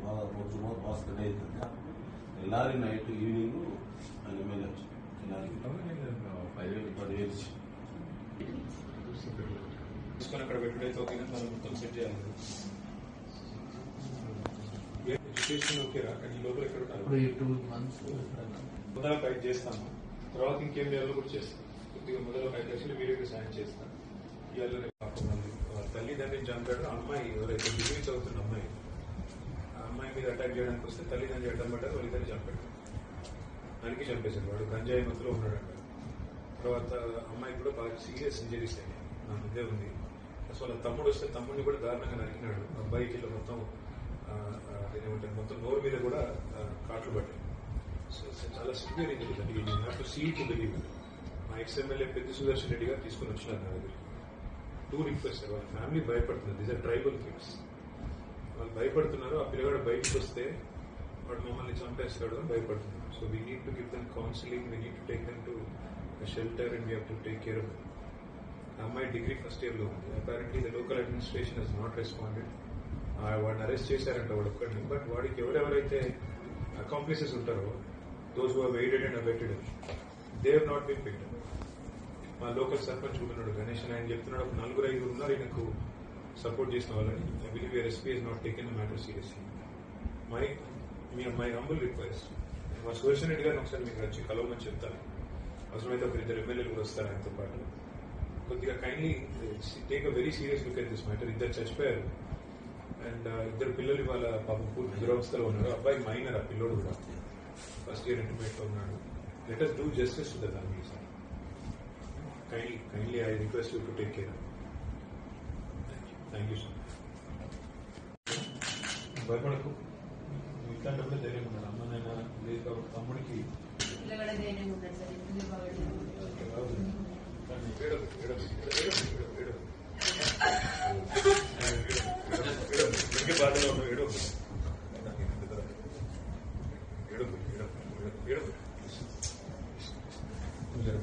बहुत बहुत करे ಎಲ್ಲಾರಿ ನೈಟ್ ಈವ್ನಿಂಗು ಅಲ್ಲಿ ಮೇಲೆ ಎಲ್ಲಾರಿ 10,000 తీసుకొని అక్కడ పెట్టుడైతే ఓకే కానీ మనం మొత్తం సెట్ చేయాలి. ఎడ్యుకేషన్ ఓకేరా కానీ ఈ లోపల ఎక్కడ ఉంటారు 2 months మొదల ఫైట్ చేస్తాము. తర్వాత ఇంకేం చేయాలో కూడా చేస్తాం. కొద్దిగా మొదల 5 లక్షలు వీడియోకి సాయం చేస్తాం. ఇవాళ తల్లిదండ్రిని చంపాడు. అమ్మాయి ఎవరైతే డిగ్రీ చదువుతున్న అమ్మాయి ఆ అమ్మాయి మీద అటాక్ చేయడానికి వస్తే తల్లిదండ్రి అడ్డం పడ్డారు. వాళ్ళిద్దరిని చంపాడు. నరికి చంపేశాడు. వాడు గంజాయి మత్తులో ఉన్నాడంట. తర్వాత అమ్మాయి కూడా బాగా సీరియస్ ఇంజరీస్ అయ్యాయి. నా మధ్య ఉంది. అసలు వాళ్ళ తమ్ముడు వస్తే తమ్ముడిని కూడా దారుణంగా నరికినాడు. అబ్బాయికి ఇలా మొత్తం ఏమంటారు మొత్తం నోరు మీద కూడా కాట్లు పట్టాయి. సో చాలా సివియర్ ఇంజరీస్ అండి. నాకు సీ టు బిలీవ్. మా ఎక్స్ఎమ్మెల్యే పెద్ద సుదర్శన్ రెడ్డి గారు తీసుకుని వచ్చినారు నా దగ్గర. 2 రిక్వెస్ట్. వాళ్ళ ఫ్యామిలీ భయపడుతున్నారు. These are tribal kids. వాళ్ళు భయపడుతున్నారు. ఆ పిల్లగాడు బయటకు వస్తే వాడు మమ్మల్ని చంపేస్తాడు అని భయపడుతున్నారు. So we need to give them counselling. We need to take them to shelter and we have to take care of them. అమ్మాయి డిగ్రీ ఫస్ట్ ఇయర్ లో ఉంది. Apparently the local administration he's not responded. వాడిని arrest చేశారంట వాడు ఒక్కడిని. But వాడికి ఎవరెవరైతే accomplices ఉంటారో those who have aided and abetted they have not been picked. మా లోకల్ సర్పంచ్ ఉన్నాడు గణేష్ అని. ఆయన చెప్తున్నాడు ఒక 4-5 ఉన్నారు ఈయనకు సపోర్ట్ చేసిన వాళ్ళని. I believe your SP he's not taken the matter seriously. My humble request. మా సుదర్శన్ రెడ్డి గారిని ఒకసారి మీకు వచ్చి కలవమని చెప్తాను. అవసరమైతే ఒక 2 ఎమ్మెల్యేలు కూడా వస్తారు ఆయనతో పాటు. కొద్దిగా kindly take a very serious look at this matter. ఇద్దరు చచ్చిపోయారు అండ్ 2 పిల్లలు ఇవాళ పాపం పూర్తి దురవస్థలో ఉన్నారు. అబ్బాయి మైనర్. ఆ పిల్లోడు కూడా ఫస్ట్ ఇయర్ ఇంటర్మీడియట్ లో ఉన్నాడు. Let us do justice to the families. Kindly I request you to take care. Thank you sir. భయపడకు. ఇట్లాంటప్పుడు ధైర్యం ఉండాలి. అమ్మనైనా లేదు కాబట్టి తమ్ముడికి బాధలో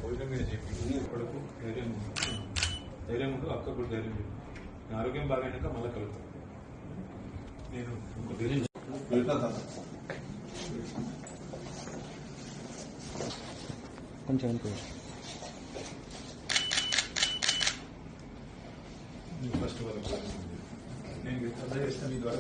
పోయిన మీద చెప్పి కొడుకు ధైర్యం ఉండు. అక్క కూడా ధైర్యం లేదు. ఆరోగ్యం బాగైనాక మళ్ళీ కలుగుతాను. నేను కొంచెం ఫస్ట్ వాళ్ళకి నేను చేస్తాను. మీ ద్వారా